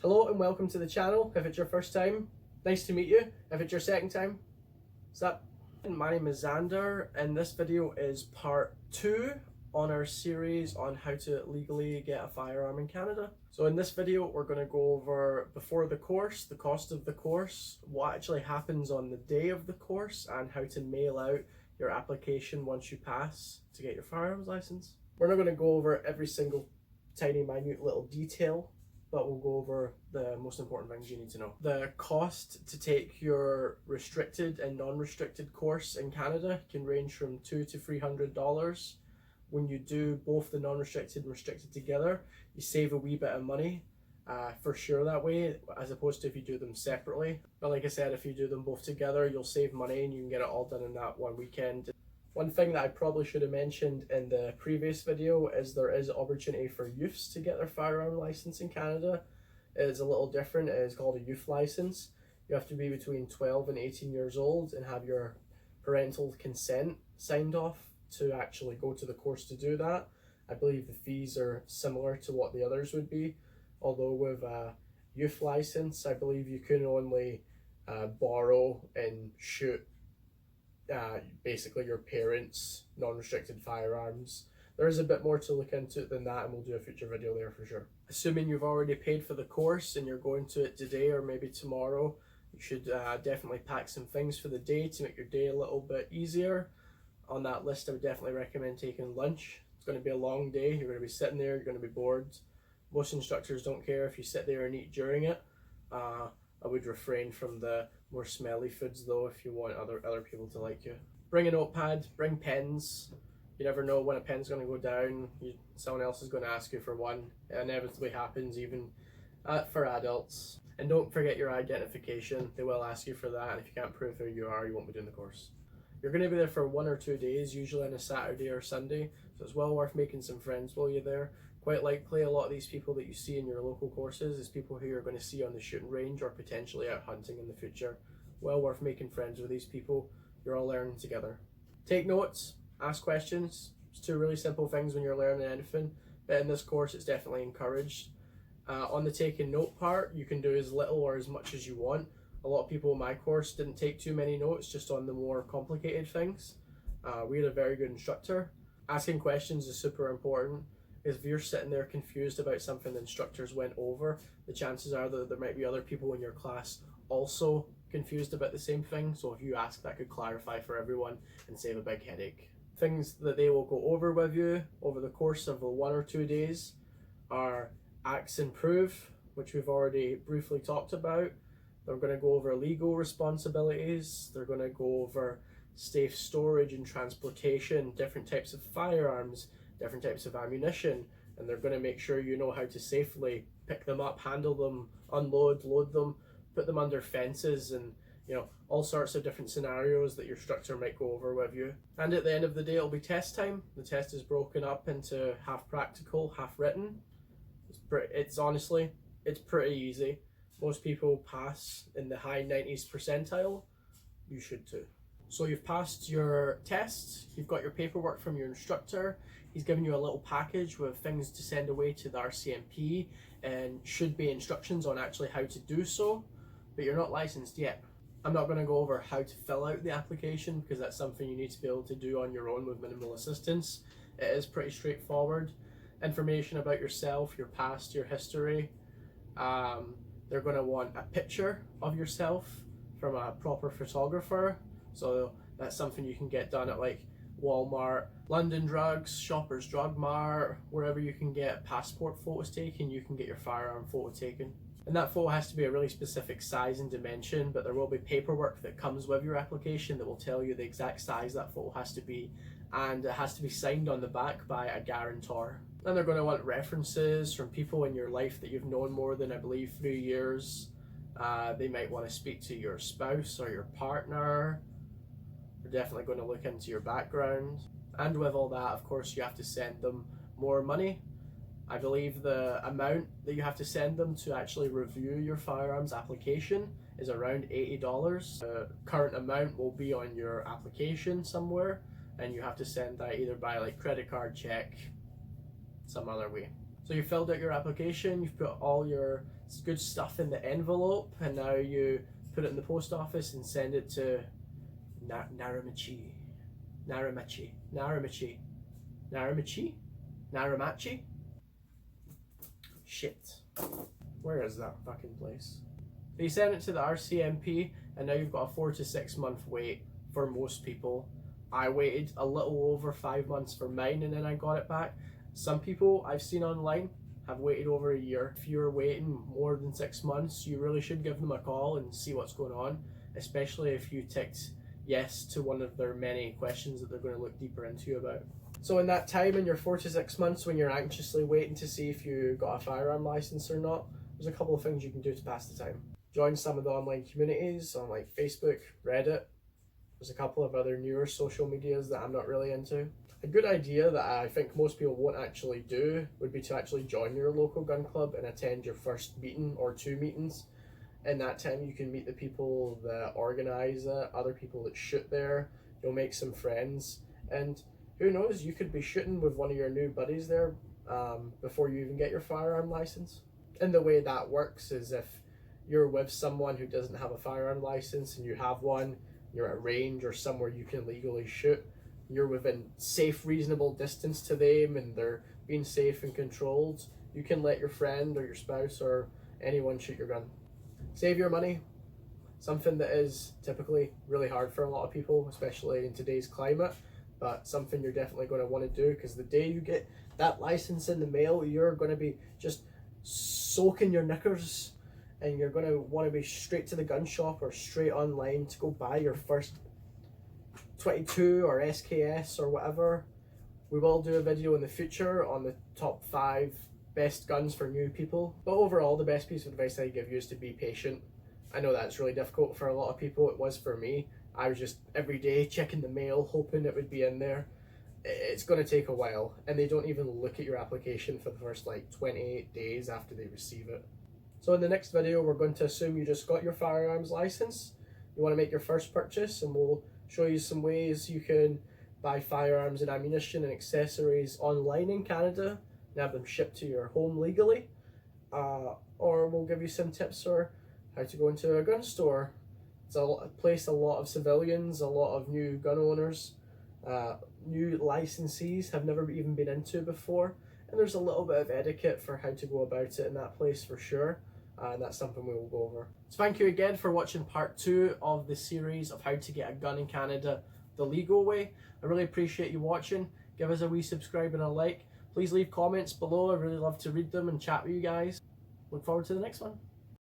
Hello and welcome to the channel. If it's your first time, nice to meet you. If it's your second time, what's up? My name is Xander and this video is part 2 on our series on how to legally get a firearm in Canada. So in this video we're going to go over before the course, the cost of the course, what actually happens on the day of the course, and how to mail out your application once you pass to get your firearms license. We're not going to go over every single tiny minute little detail, but we'll go over the most important things you need to know. The cost to take your restricted and non-restricted course in Canada can range from $200 to $300. When you do both the non-restricted and restricted together, you save a wee bit of money for sure that way, as opposed to if you do them separately. But like I said, if you do them both together, you'll save money and you can get it all done in that one weekend. One thing that I probably should have mentioned in the previous video is there is opportunity for youths to get their firearm license in Canada. It is a little different. It is called a youth license. You have to be between 12 and 18 years old and have your parental consent signed off to actually go to the course to do that. I believe the fees are similar to what the others would be, although with a youth license, I believe you can only borrow and shoot basically your parents' non-restricted firearms. There is a bit more to look into than that, and we'll do a future video there for sure. Assuming you've already paid for the course and you're going to it today or maybe tomorrow, you should definitely pack some things for the day to make your day a little bit easier. On that list, I would definitely recommend taking lunch. It's going to be a long day. You're going to be sitting there, you're going to be bored. Most instructors don't care if you sit there and eat during it. I would refrain from the more smelly foods though if you want other people to like you. Bring a notepad, bring pens. You never know when a pen's going to go down. Someone else is going to ask you for one. It inevitably happens even for adults. And don't forget your identification. They will ask you for that, and if you can't prove who you are, you won't be doing the course. You're going to be there for 1 or 2 days, usually on a Saturday or Sunday, so it's well worth making some friends while you're there. Quite likely a lot of these people that you see in your local courses is people who you're going to see on the shooting range or potentially out hunting in the future. Well worth making friends with these people. You're all learning together. Take notes, ask questions. It's 2 really simple things when you're learning anything, but in this course it's definitely encouraged. On the taking note part, you can do as little or as much as you want. A lot of people in my course didn't take too many notes, just on the more complicated things. We had a very good instructor. Asking questions is super important. If you're sitting there confused about something the instructors went over, the chances are that there might be other people in your class also confused about the same thing. So if you ask, that could clarify for everyone and save a big headache. Things that they will go over with you over the course of the 1 or 2 days are acts and proof, which we've already briefly talked about. They're going to go over legal responsibilities. They're going to go over safe storage and transportation, different types of firearms, different types of ammunition, and they're going to make sure you know how to safely pick them up, handle them, unload, load them, put them under fences, and all sorts of different scenarios that your instructor might go over with you. And at the end of the day, it'll be test time. The test is broken up into half practical, half written. It's honestly pretty easy. Most people pass in the high 90s percentile. You should too. So you've passed your test, you've got your paperwork from your instructor. He's given you a little package with things to send away to the RCMP and should be instructions on actually how to do so, but you're not licensed yet. I'm not going to go over how to fill out the application because that's something you need to be able to do on your own with minimal assistance. It is pretty straightforward. Information about yourself, your past, your history. They're going to want a picture of yourself from a proper photographer. So that's something you can get done at like Walmart, London Drugs, Shoppers Drug Mart, wherever you can get passport photos taken, you can get your firearm photo taken. And that photo has to be a really specific size and dimension, but there will be paperwork that comes with your application that will tell you the exact size that photo has to be, and it has to be signed on the back by a guarantor. Then they're going to want references from people in your life that you've known more than, I believe, 3 years. They might want to speak to your spouse or your partner. They're definitely going to look into your background. And with all that, of course, you have to send them more money. I believe the amount that you have to send them to actually review your firearms application is around $80. The current amount will be on your application somewhere, and you have to send that either by like credit card, check, some other way. So you filled out your application, you've put all your good stuff in the envelope, and now you put it in the post office and send it to Naramachi. Shit. Where is that fucking place? So you send it to the RCMP, and now you've got a 4 to 6 month wait for most people. I waited a little over 5 months for mine, and then I got it back. Some people I've seen online have waited over a year. If you're waiting more than 6 months, you really should give them a call and see what's going on, especially if you ticked yes to one of their many questions that they're going to look deeper into you about. So in that time, in your 4 to 6 months, when you're anxiously waiting to see if you got a firearm license or not, there's a couple of things you can do to pass the time. Join some of the online communities on like Facebook, Reddit. There's a couple of other newer social medias that I'm not really into. A good idea that I think most people won't actually do would be to actually join your local gun club and attend your first meeting or 2 meetings. In that time, you can meet the people that organize it, other people that shoot there. You'll make some friends, and who knows, you could be shooting with one of your new buddies there before you even get your firearm license. And the way that works is if you're with someone who doesn't have a firearm license and you have one, you're at a range or somewhere you can legally shoot, you're within safe, reasonable distance to them and they're being safe and controlled, you can let your friend or your spouse or anyone shoot your gun. Save your money, something that is typically really hard for a lot of people, especially in today's climate, but something you're definitely going to want to do, because the day you get that license in the mail, you're going to be just soaking your knickers and you're going to want to be straight to the gun shop or straight online to go buy your first 22 or SKS or whatever. We will do a video in the future on the top 5 best guns for new people, but overall the best piece of advice I give you is to be patient. I know that's really difficult for a lot of people. It was for me. I was just every day checking the mail hoping it would be in there. It's going to take a while, and they don't even look at your application for the first like 28 days after they receive it. So in the next video, we're going to assume you just got your firearms license. You want to make your first purchase, and we'll show you some ways you can buy firearms and ammunition and accessories online in Canada and have them shipped to your home legally. Or we'll give you some tips for how to go into a gun store. It's a place a lot of civilians, a lot of new gun owners, new licensees have never even been into before, and there's a little bit of etiquette for how to go about it in that place for sure, and that's something we will go over. So thank you again for watching part 2 of the series of how to get a gun in Canada the legal way. I really appreciate you watching. Give us a wee subscribe and a like. Please leave comments below. I really love to read them and chat with you guys. Look forward to the next one.